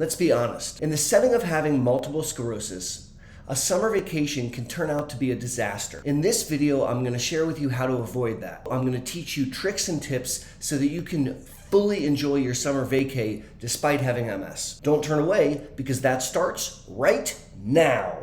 Let's be honest. In the setting of having multiple sclerosis, a summer vacation can turn out to be a disaster. In this video, I'm going to share with you how to avoid that. I'm going to teach you tricks and tips so that you can fully enjoy your summer vacay despite having MS. Don't turn away because that starts right now.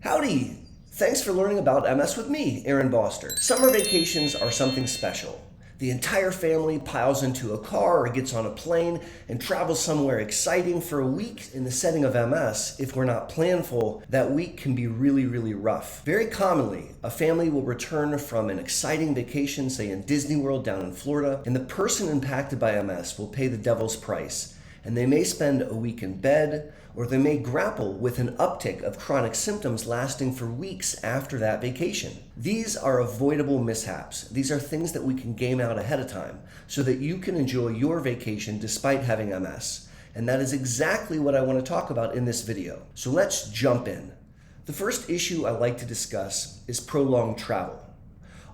Howdy! Thanks for learning about MS with me, Aaron Boster. Summer vacations are something special. The entire family piles into a car or gets on a plane and travels somewhere exciting for a week. In the setting of MS, if we're not planful, that week can be really rough. Very commonly, a family will return from an exciting vacation, say in Disney World down in Florida, and the person impacted by MS will pay the devil's price. And they may spend a week in bed, or they may grapple with an uptick of chronic symptoms lasting for weeks after that vacation. These are avoidable mishaps. These are things that we can game out ahead of time so that you can enjoy your vacation despite having MS. And that is exactly what I want to talk about in this video. So let's jump in. The first issue I like to discuss is prolonged travel.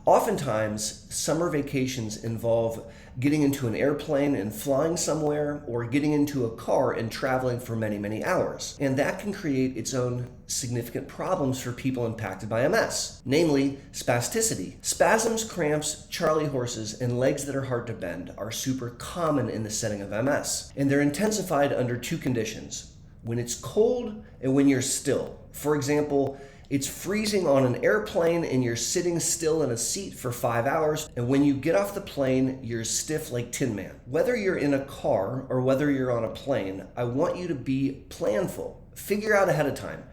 Oftentimes, summer vacations involve getting into an airplane and flying somewhere, or getting into a car and traveling for many hours. And that can create its own significant problems for people impacted by MS, namely spasticity. Spasms, cramps, charley horses, and legs that are hard to bend are super common in the setting of MS. And they're intensified under two conditions: when it's cold and when you're still. For example, it's freezing on an airplane and you're sitting still in a seat for 5 hours, and when you get off the plane, you're stiff like Tin Man. Whether you're in a car or whether you're on a plane, I want you to be planful. Figure out ahead of time,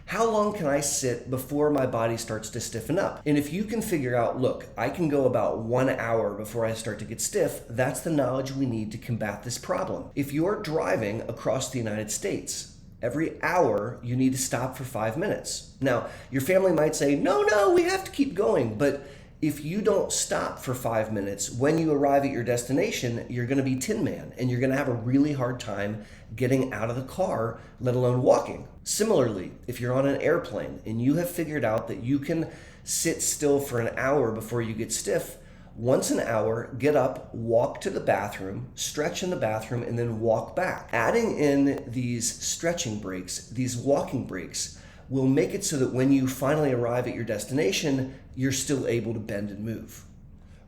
how long can I sit before my body starts to stiffen up? And if you can figure out, look, I can go about 1 hour before I start to get stiff, that's the knowledge we need to combat this problem. If you're driving across the United States, every hour, you need to stop for 5 minutes. Now, your family might say, no, we have to keep going. But if you don't stop for 5 minutes, when you arrive at your destination, you're going to be Tin Man, and you're going to have a really hard time getting out of the car, let alone walking. Similarly, if you're on an airplane and you have figured out that you can sit still for an hour before you get stiff, once an hour, get up, walk to the bathroom, stretch in the bathroom, and then walk back. Adding in these stretching breaks, these walking breaks, will make it so that when you finally arrive at your destination, you're still able to bend and move.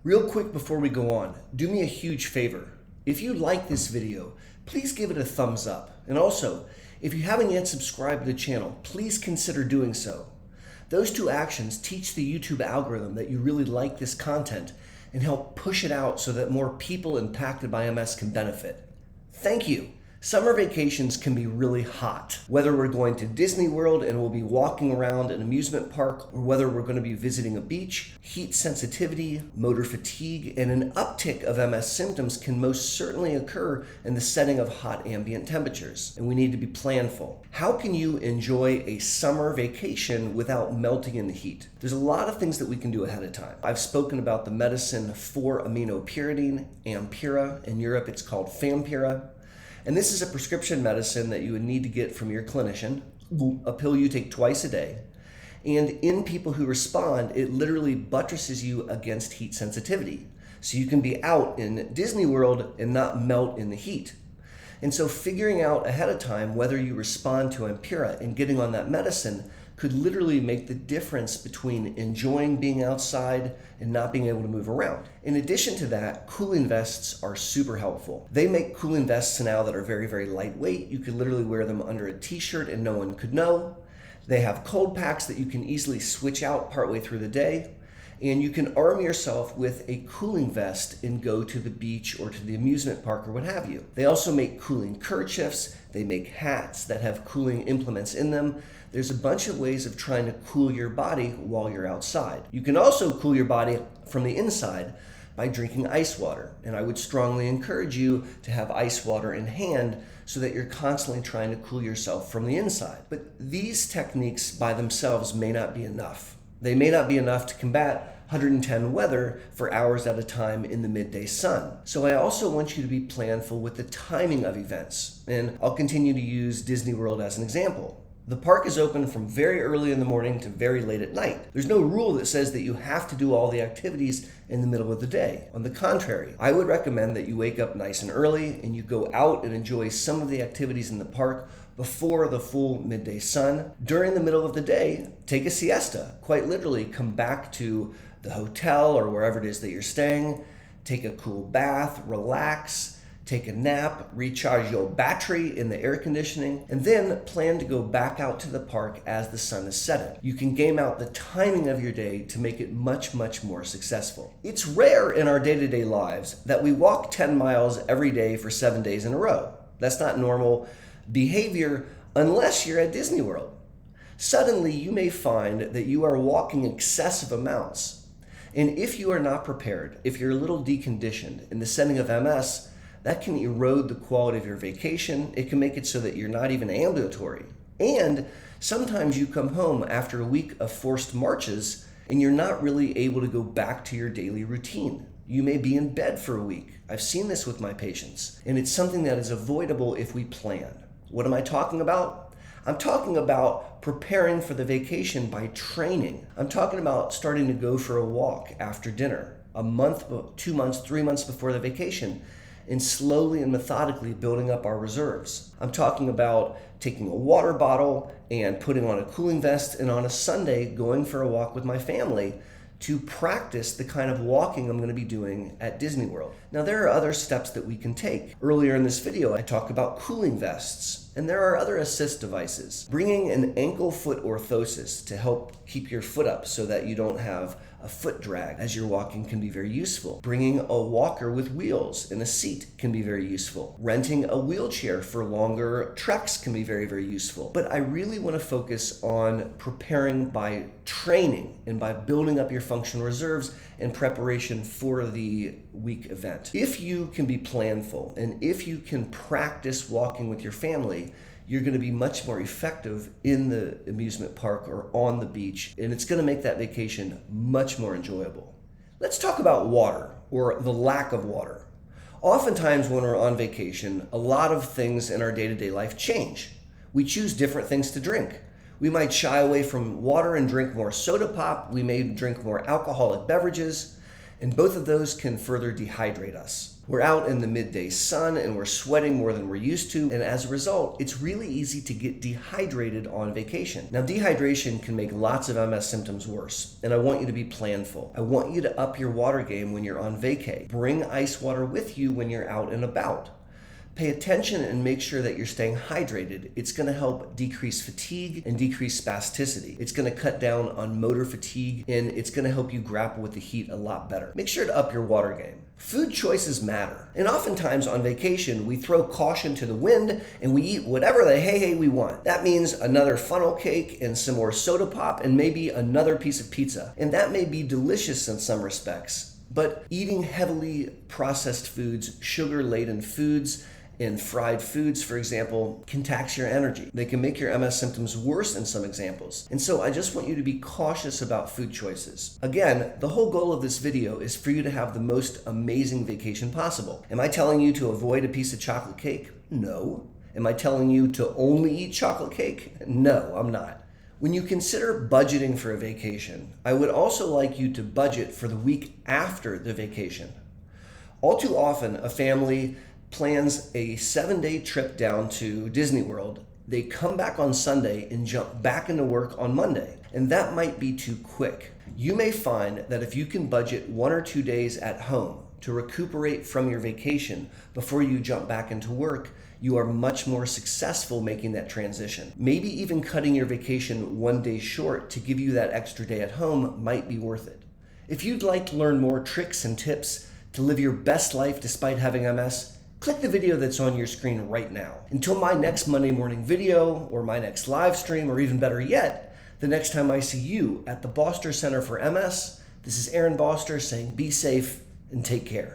Real quick before we go on, do me a huge favor. If you like this video, please give it a thumbs up. And also, if you haven't yet subscribed to the channel, please consider doing so. Those two actions teach the YouTube algorithm that you really like this content and help push it out so that more people impacted by MS can benefit. Thank you. Summer vacations can be really hot. Whether we're going to Disney World and we'll be walking around an amusement park, or whether we're going to be visiting a beach, heat sensitivity, motor fatigue, and an uptick of MS symptoms can most certainly occur in the setting of hot ambient temperatures, and we need to be planful. How can you enjoy a summer vacation without melting in the heat? There's a lot of things that we can do ahead of time. I've spoken about the medicine 4-aminopyridine, Ampira. In Europe, it's called Fampira. And this is a prescription medicine that you would need to get from your clinician, a pill you take twice a day. And in people who respond, it literally buttresses you against heat sensitivity. So you can be out in Disney World and not melt in the heat. And so figuring out ahead of time whether you respond to Ampira and getting on that medicine could literally make the difference between enjoying being outside and not being able to move around. In addition to that, cooling vests are super helpful. They make cooling vests now that are very lightweight. You could literally wear them under a t-shirt and no one could know. They have cold packs that you can easily switch out partway through the day. And you can arm yourself with a cooling vest and go to the beach or to the amusement park or what have you. They also make cooling kerchiefs. They make hats that have cooling implements in them. There's a bunch of ways of trying to cool your body while you're outside. You can also cool your body from the inside by drinking ice water. And I would strongly encourage you to have ice water in hand so that you're constantly trying to cool yourself from the inside. But these techniques by themselves may not be enough. They may not be enough to combat 110 weather for hours at a time in the midday sun. So I also want you to be planful with the timing of events. And I'll continue to use Disney World as an example. The park is open from very early in the morning to very late at night. There's no rule that says that you have to do all the activities in the middle of the day. On the contrary, I would recommend that you wake up nice and early and you go out and enjoy some of the activities in the park before the full midday sun. During the middle of the day, take a siesta. Quite literally, come back to the hotel or wherever it is that you're staying, take a cool bath, relax, take a nap, recharge your battery in the air conditioning, and then plan to go back out to the park as the sun is setting. You can game out the timing of your day to make it much, much more successful. It's rare in our day-to-day lives that we walk 10 miles every day for 7 days in a row. That's not normal behavior unless you're at Disney World. Suddenly, you may find that you are walking excessive amounts. And if you are not prepared, if you're a little deconditioned in the setting of MS, that can erode the quality of your vacation. It can make it so that you're not even ambulatory. And sometimes you come home after a week of forced marches and you're not really able to go back to your daily routine. You may be in bed for a week. I've seen this with my patients, and it's something that is avoidable if we plan. What am I talking about? I'm talking about preparing for the vacation by training. I'm talking about starting to go for a walk after dinner, a month, 2 months, 3 months before the vacation, and slowly and methodically building up our reserves. I'm talking about taking a water bottle and putting on a cooling vest, and on a Sunday going for a walk with my family to practice the kind of walking I'm going to be doing at Disney World. Now, there are other steps that we can take. Earlier in this video, I talked about cooling vests, and there are other assist devices. Bringing an ankle-foot orthosis to help keep your foot up so that you don't have a foot drag as you're walking can be very useful. Bringing a walker with wheels and a seat can be very useful. Renting a wheelchair for longer treks can be very, very useful. But I really want to focus on preparing by training and by building up your functional reserves in preparation for the week event. If you can be planful and if you can practice walking with your family, you're going to be much more effective in the amusement park or on the beach, and it's going to make that vacation much more enjoyable. Let's talk about water, or the lack of water. Oftentimes when we're on vacation, a lot of things in our day-to-day life change. We choose different things to drink. We might shy away from water and drink more soda pop. We may drink more alcoholic beverages, and both of those can further dehydrate us. We're out in the midday sun and we're sweating more than we're used to, and as a result, it's really easy to get dehydrated on vacation. Now, dehydration can make lots of MS symptoms worse, and I want you to be planful. I want you to up your water game when you're on vacay. Bring ice water with you when you're out and about. Pay attention and make sure that you're staying hydrated. It's going to help decrease fatigue and decrease spasticity. It's going to cut down on motor fatigue, and it's going to help you grapple with the heat a lot better. Make sure to up your water game. Food choices matter. And oftentimes on vacation, we throw caution to the wind and we eat whatever the hey we want. That means another funnel cake and some more soda pop and maybe another piece of pizza. And that may be delicious in some respects, but eating heavily processed foods, sugar-laden foods, and fried foods, for example, can tax your energy. They can make your MS symptoms worse in some examples. And so I just want you to be cautious about food choices. Again, the whole goal of this video is for you to have the most amazing vacation possible. Am I telling you to avoid a piece of chocolate cake? No. Am I telling you to only eat chocolate cake? No, I'm not. When you consider budgeting for a vacation, I would also like you to budget for the week after the vacation. All too often, a family plans a 7-day trip down to Disney World. They come back on Sunday and jump back into work on Monday, and that might be too quick. You may find that if you can budget 1 or 2 days at home to recuperate from your vacation before you jump back into work, you are much more successful making that transition. Maybe even cutting your vacation 1 day short to give you that extra day at home might be worth it. If you'd like to learn more tricks and tips to live your best life despite having MS, click the video that's on your screen right now. Until my next Monday morning video, or my next live stream, or even better yet, the next time I see you at the Boster Center for MS, this is Aaron Boster saying be safe and take care.